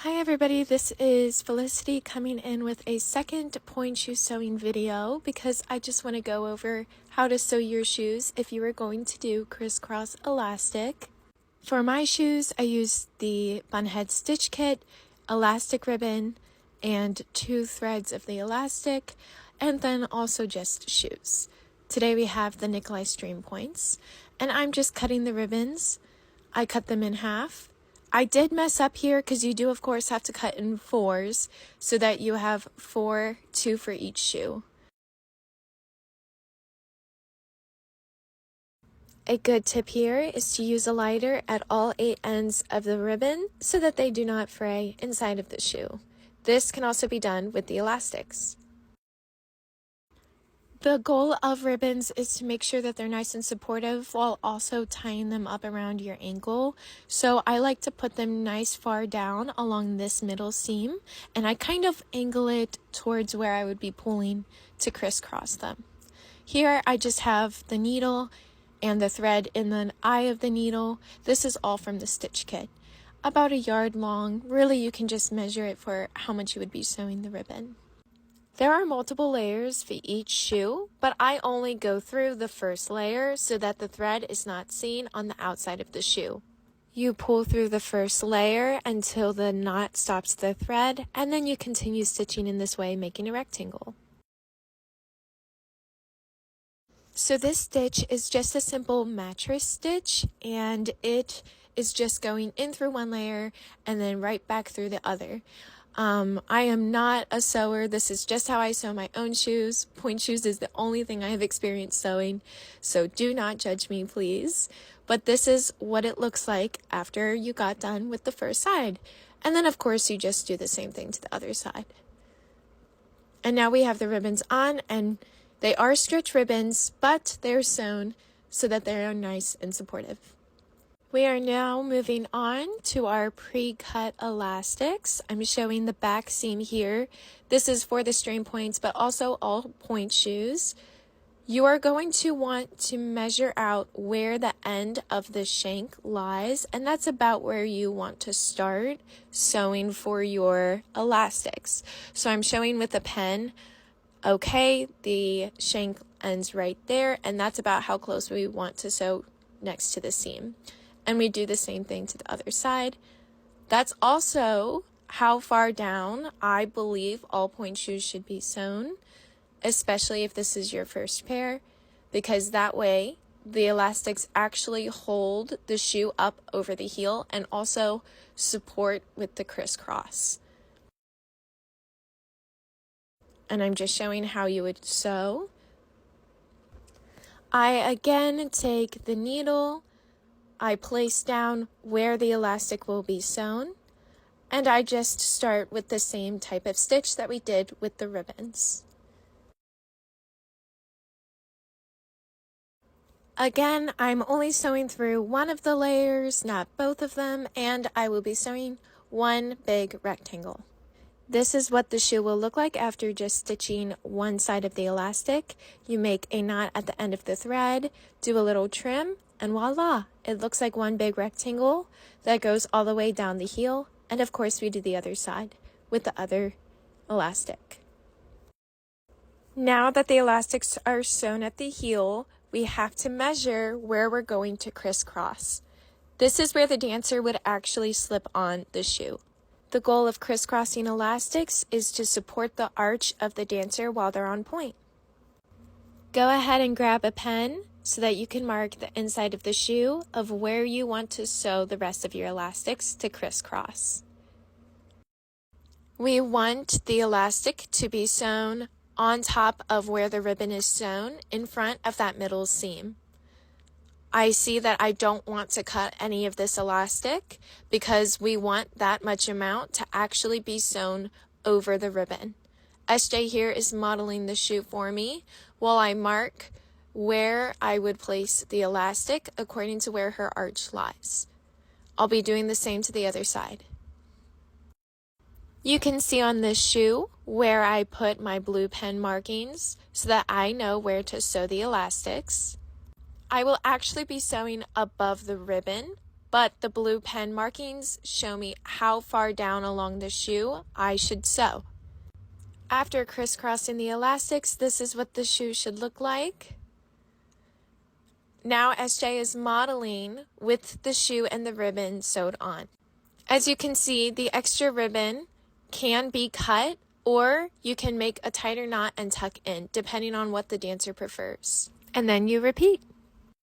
Hi everybody, this is Felicity coming in with a second point shoe sewing video because I just want to go over how to sew your shoes if you are going to do crisscross elastic. For my shoes, I use the bunhead stitch kit, elastic ribbon, and 2 threads of the elastic, and then also just shoes. Today we have the Nicolai stream points, and I'm just cutting the ribbons. I cut them in half. I did mess up here because you do of course have to cut in 4s so that you have 2 for each shoe. A good tip here is to use a lighter at all 8 ends of the ribbon so that they do not fray inside of the shoe. This can also be done with the elastics. The goal of ribbons is to make sure that they're nice and supportive while also tying them up around your ankle. So I like to put them nice far down along this middle seam, and I kind of angle it towards where I would be pulling to crisscross them. Here I just have the needle and the thread in the eye of the needle. This is all from the stitch kit. About 1 yard long. Really, you can just measure it for how much you would be sewing the ribbon. There are multiple layers for each shoe, but I only go through the first layer so that the thread is not seen on the outside of the shoe. You pull through the first layer until the knot stops the thread, and then you continue stitching in this way, making a rectangle. So this stitch is just a simple mattress stitch, and it is just going in through one layer and then right back through the other. I am not a sewer. This is just how I sew my own shoes. Point shoes is the only thing I have experienced sewing, so do not judge me, please. But this is what it looks like after you got done with the first side. And then, of course, you just do the same thing to the other side. And now we have the ribbons on, and they are stretch ribbons, but they're sewn so that they are nice and supportive. We are now moving on to our pre-cut elastics. I'm showing the back seam here. This is for the strain points, but also all point shoes. You are going to want to measure out where the end of the shank lies, and that's about where you want to start sewing for your elastics. So I'm showing with a pen, okay, the shank ends right there, and that's about how close we want to sew next to the seam. And we do the same thing to the other side. That's also how far down I believe all point shoes should be sewn, especially if this is your first pair, because that way the elastics actually hold the shoe up over the heel and also support with the crisscross. And I'm just showing how you would sew. I again take the needle, I place down where the elastic will be sewn, and I just start with the same type of stitch that we did with the ribbons. Again, I'm only sewing through one of the layers, not both of them, and I will be sewing one big rectangle. This is what the shoe will look like after just stitching one side of the elastic. You make a knot at the end of the thread, do a little trim, and voila, it looks like one big rectangle that goes all the way down the heel. And of course we do the other side with the other elastic. Now that the elastics are sewn at the heel, we have to measure where we're going to crisscross. This is where the dancer would actually slip on the shoe. The goal of crisscrossing elastics is to support the arch of the dancer while they're on point. Go ahead and grab a pen so that you can mark the inside of the shoe of where you want to sew the rest of your elastics to crisscross. We want the elastic to be sewn on top of where the ribbon is sewn in front of that middle seam. I see that I don't want to cut any of this elastic because we want that much amount to actually be sewn over the ribbon. SJ here is modeling the shoe for me while I mark where I would place the elastic according to where her arch lies. I'll be doing the same to the other side. You can see on this shoe where I put my blue pen markings so that I know where to sew the elastics. I will actually be sewing above the ribbon but the blue pen markings show me how far down along the shoe I should sew. After crisscrossing the elastics, this is what the shoe should look like. Now SJ is modeling with the shoe and the ribbon sewed on. As you can see, the extra ribbon can be cut, or you can make a tighter knot and tuck in, depending on what the dancer prefers. And then you repeat.